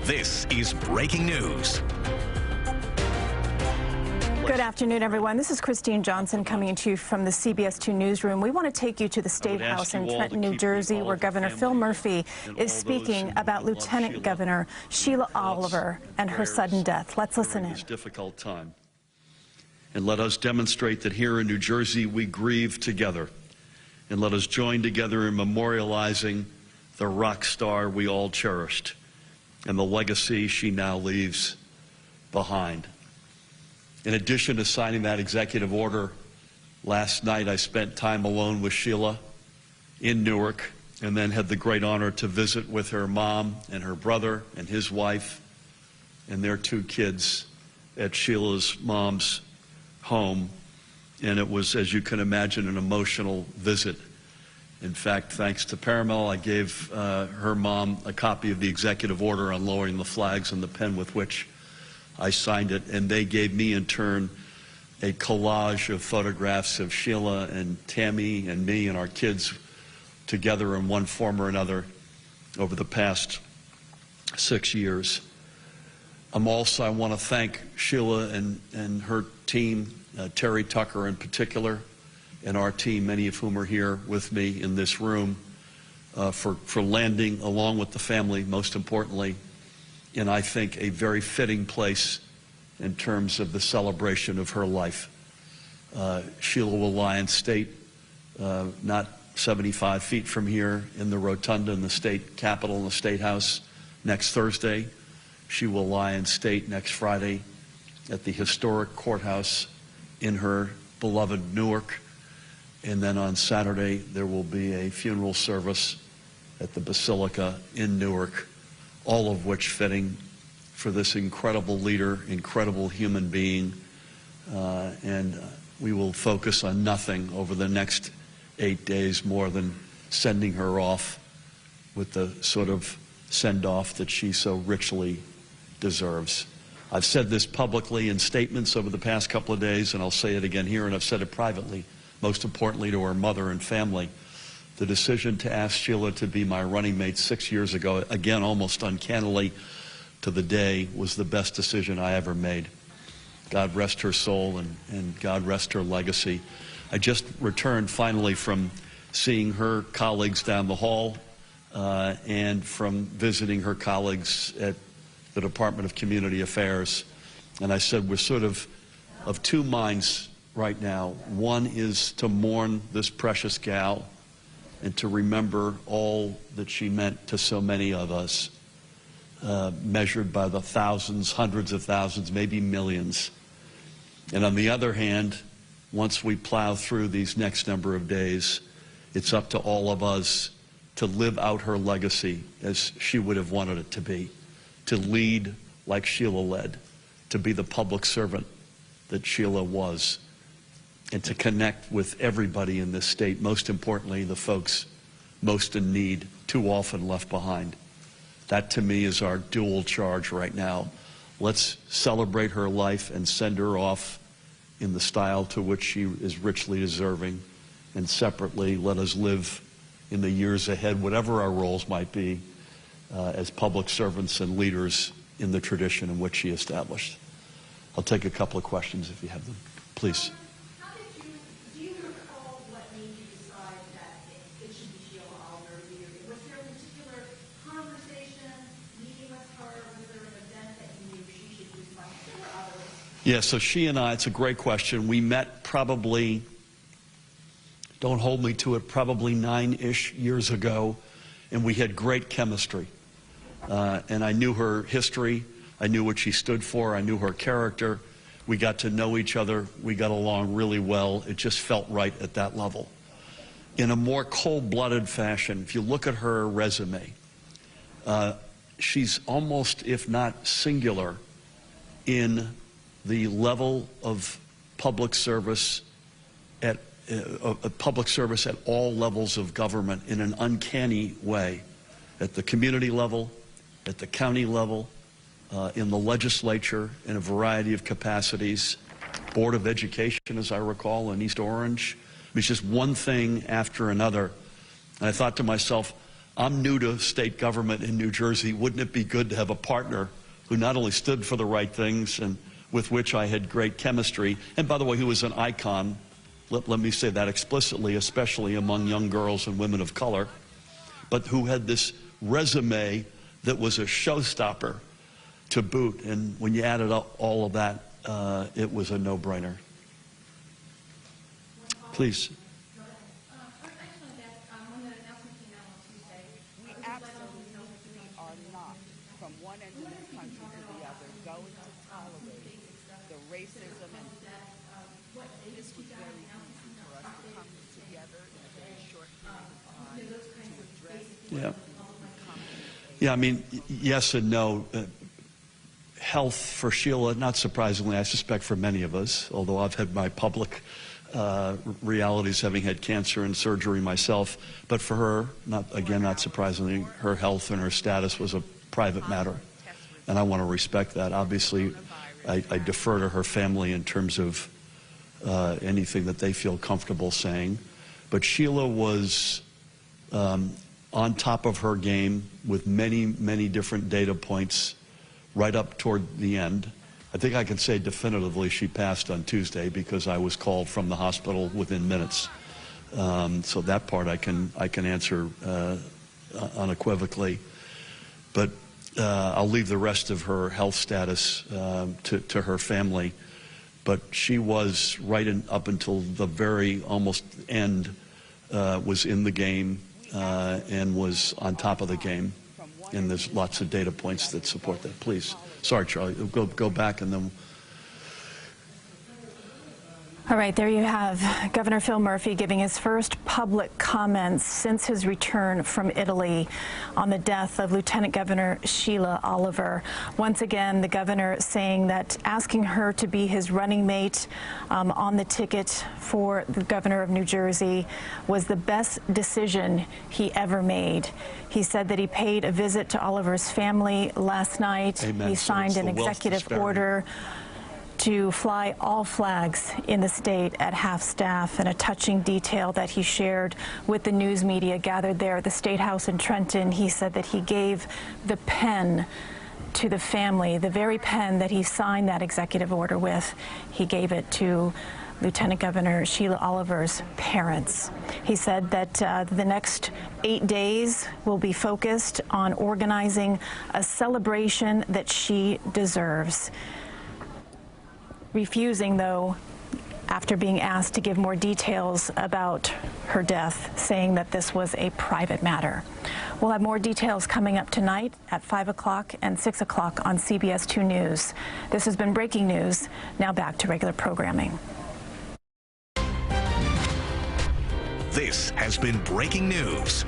This is Breaking News. Good afternoon, everyone. This is Christine Johnson coming to you from the CBS 2 newsroom. We want to take you to the State House in Trenton, New Jersey, where Governor Phil Murphy is speaking about Lieutenant Governor Sheila Oliver and her sudden death. Let's listen in. This difficult time. And let us demonstrate that here in New Jersey we grieve together. And let us join together in memorializing the rock star we all cherished and the legacy she now leaves behind. In addition to signing that executive order, last night I spent time alone with Sheila in Newark and then had the great honor to visit with her mom and her brother and his wife and their 2 kids at Sheila's mom's home. And it was, as you can imagine, an emotional visit. In fact, thanks to Paramount, I gave her mom a copy of the executive order on lowering the flags and the pen with which I signed it, and they gave me in turn a collage of photographs of Sheila and Tammy and me and our kids together in one form or another over the past 6 years. I want to thank Sheila and her team, Terry Tucker in particular, and our team, many of whom are here with me in this room, for landing, along with the family, most importantly, in, I think, a very fitting place in terms of the celebration of her life. Sheila will lie in state, not 75 feet from here, in the rotunda in the state capitol, in the State House, next Thursday. She will lie in state next Friday at the historic courthouse in her beloved Newark. And then on Saturday, there will be a funeral service at the Basilica in Newark, all of which fitting for this incredible leader, incredible human being. And we will focus on nothing over the next 8 days more than sending her off with the sort of send-off that she so richly deserves. I've said this publicly in statements over the past couple of days, and I'll say it again here, and I've said it privately, most importantly to her mother and family. The decision to ask Sheila to be my running mate 6 years ago, again, almost uncannily to the day, was the best decision I ever made. God rest her soul and God rest her legacy. I just returned finally from seeing her colleagues down the hall and from visiting her colleagues at the Department of Community Affairs. And I said, we're sort of 2 minds right now. One is to mourn this precious gal and to remember all that she meant to so many of us, measured by the thousands, hundreds of thousands, maybe millions. And on the other hand, once we plow through these next number of days, it's up to all of us to live out her legacy as she would have wanted it to be, to lead like Sheila led, to be the public servant that Sheila was, and to connect with everybody in this state, most importantly, the folks most in need, too often left behind. That, to me, is our dual charge right now. Let's celebrate her life and send her off in the style to which she is richly deserving. And separately, let us live in the years ahead, whatever our roles might be, as public servants and leaders in the tradition in which she established. I'll take a couple of questions if you have them. Please. Yeah, so she and I, it's a great question. We met probably, don't hold me to it, probably 9-ish years ago, and we had great chemistry. And I knew her history, I knew what she stood for, I knew her character. We got to know each other, we got along really well. It just felt right at that level. In a more cold-blooded fashion, if you look at her resume, she's almost, if not singular, in the level of public service at all levels of government in an uncanny way, at the community level, at the county level, in the legislature, in a variety of capacities, Board of Education, as I recall, in East Orange. It's just one thing after another. And I thought to myself, I'm new to state government in New Jersey. Wouldn't it be good to have a partner who not only stood for the right things and with which I had great chemistry, and by the way, who was an icon, let me say that explicitly, especially among young girls and women of color, but who had this resume that was a showstopper to boot. And when you added up all of that, it was a no-brainer. Please. We absolutely are not, from one end of the country to the other, going to tolerate the racism, and this was very easy for us to come together in a very short period of time to address. Yeah, I mean, yes and no. Health for Sheila, not surprisingly, I suspect for many of us, although I've had my public realities, having had cancer and surgery myself, but for her, not surprisingly, her health and her status was a private matter, and I want to respect that. Obviously, I defer to her family in terms of anything that they feel comfortable saying, but Sheila was on top of her game with many, many different data points right up toward the end. I think I can say definitively she passed on Tuesday because I was called from the hospital within minutes. So that part I can answer unequivocally. But I'll leave the rest of her health status to her family. But she was up until the very almost end, was in the game and was on top of the game. And there's lots of data points that support that. Please. Sorry, Charlie. Go back and then. All right, there you have Governor Phil Murphy giving his first public comments since his return from Italy on the death of Lieutenant Governor Sheila Oliver. Once again, the governor saying that asking her to be his running mate on the ticket for the governor of New Jersey was the best decision he ever made. He said that he paid a visit to Oliver's family last night. Amen. He signed an executive order to fly all flags in the state at half staff, and a touching detail that he shared with the news media gathered there at the State House in Trenton. He said that he gave the pen to the family, the very pen that he signed that executive order with. He gave it to Lieutenant Governor Sheila Oliver's parents. He said that the next 8 days will be focused on organizing a celebration that she deserves. Refusing, though, after being asked to give more details about her death, saying that this was a private matter. We'll have more details coming up tonight at 5 o'clock and 6 o'clock on CBS 2 News. This has been Breaking News. Now back to regular programming. This has been Breaking News.